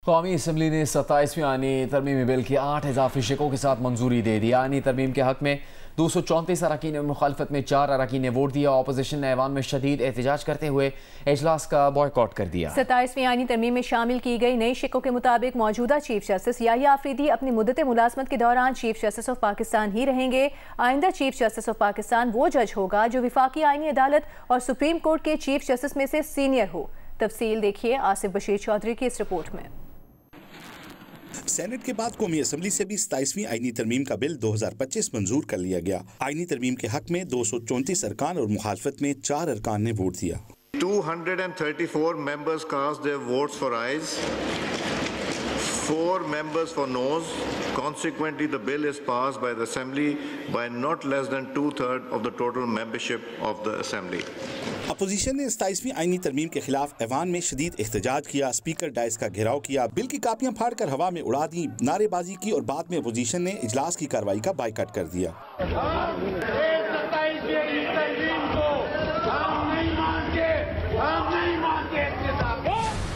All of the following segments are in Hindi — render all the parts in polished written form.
कौमी असम्बली ने 27वीं आईनी तरमीमी बिल की 8 इजाफी शिकों के साथ मंजूरी दे दी। आईनी तरमीम के हक में 234 अरकान और मुखालफत में 4 अरकान ने वोट दिया। अपोजिशन ने ऐवान में शदीद एहतजाज करते हुए इजलास का बॉयकॉट कर दिया। 27वीं आईनी तरमीम में शामिल की गई नई शिकों के मुताबिक मौजूदा चीफ जस्टिस याहिया आफरीदी अपनी मुद्दत मुलाजमत के दौरान चीफ जस्टिस ऑफ पाकिस्तान ही रहेंगे। आइंदा चीफ जस्टिस ऑफ पाकिस्तान वो जज होगा जो विफाकी आईनी अदालत और सुप्रीम कोर्ट के चीफ जस्टिस में से सीनियर हो। तफसील देखिए आसिफ बशीर चौधरी की इस रिपोर्ट में। सेनेट के बाद कौमी असम्बली से भी 27वीं आईनी तरमीम का बिल 2025 मंजूर कर लिया गया। आईनी तरमीम के हक में 234 अरकान और मुखालफत में 4 अरकान ने वोट दिया। 234 members cast their votes for ayes, 4 members for noes. Consequently, the bill is passed by the Assembly by not less than 2/3 of the total membership of the Assembly. Opposition ने 27वीं आईनी तरमीम के खिलाफ ऐवान में शदीद एहतजाज किया। स्पीकर डाइस का घेराव किया, बिल की कापियां फाड़कर हवा में उड़ा दी, नारेबाजी की और बाद में अपोजिशन ने इजलास की कार्रवाई का बायकॉट कर दिया।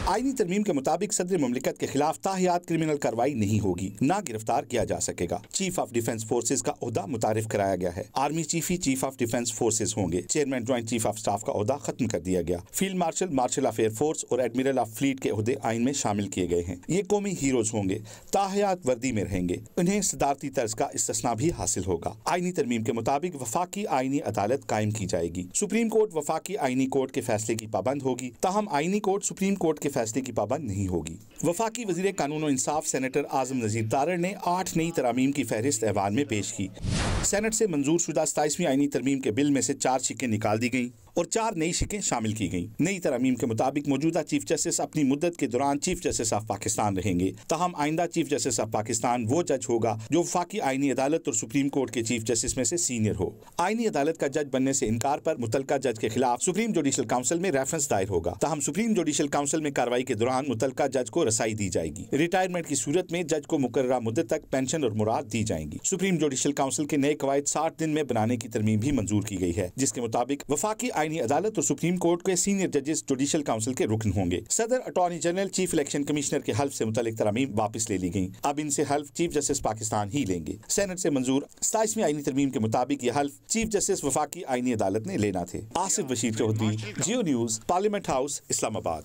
आईनी तरमीम के मुताबिक सदर मुमलिकत के खिलाफ ताहियात क्रिमिनल कार्रवाई नहीं होगी, ना गिरफ्तार किया जा सकेगा। चीफ ऑफ डिफेंस फोर्सेज का ओहदा मुतारिफ कराया गया है। आर्मी चीफ ही चीफ ऑफ डिफेंस फोर्सेज होंगे। Chairman joint chief of staff का ओहदा खत्म कर दिया गया। Field marshal, marshal of air force और एडमिरल ऑफ फ्लीट के ओहदे आइन में शामिल किए गए हैं। ये कौमी हीरोज होंगे, ताहियात वर्दी में रहेंगे। उन्हें सदारती तर्ज का इस्तिस्ना भी हासिल होगा। आईनी तरमीम के मुताबिक वफाकी आईनी अदालत कायम की जाएगी। सुप्रीम कोर्ट वफाकी आईनी कोर्ट के फैसले की पाबंद होगी, ताहम आईनी कोर्ट सुप्रीम कोर्ट के फैसले की पाबंद नहीं होगी। वफाकी वजीर कानून और इंसाफ सेनेटर आजम नजीर तारड़ ने 8 नई तरामीम की फहरिस्त ऐवान में पेश की। सेनेट से मंजूर शुदा 27वीं आईनी तरमीम के बिल में से 4 शिकें निकाल दी गईं और 4 नई शिकें शामिल की गईं। नई तरामीम के मुताबिक मौजूदा चीफ जस्टिस अपनी मुद्दत के दौरान चीफ जस्टिस ऑफ पाकिस्तान रहेंगे। ताहम आइंदा चीफ जस्टिस ऑफ पाकिस्तान वो जज होगा जो वफाकी आईनी अदालत और सुप्रीम कोर्ट के चीफ जस्टिस में से सीनियर हो। आईनी अदालत का जज बनने से इनकार पर मुतलका जज के खिलाफ सुप्रीम जुडिशल काउंसिल में रेफरेंस दायर होगा। ताहम सुप्रीम जुडिशल काउंसिल में कार्रवाई के दौरान मुतलका जज को रसाई दी जाएगी। रिटायरमेंट की सूरत में जज को मुकर्ररा मुद्दत तक पेंशन और मुराद दी जाएंगी। सुप्रीम जुडिशल काउंसिल के नए कवायद 60 दिन में बनाने की तरमीम भी मंजूर की गई है, जिसके मुताबिक वफाकी आईनी अदालत और सुप्रीम कोर्ट के सीनियर जजेस जुडिशल काउंसिल के रुकन होंगे। सदर attorney general chief election commissioner के हल्फ से मुतालिक तरमीम वापस ले ली गई। अब इनसे हल्फ चीफ जस्टिस पाकिस्तान ही लेंगे। सेनेट से मंजूर 27वीं आईनी तरमीम के मुताबिक ये हल्फ चीफ जस्टिस वफाकी आईनी अदालत ने लेना थे। आसिफ बशीर चौधरी, जियो न्यूज, पार्लियामेंट हाउस, इस्लामाबाद।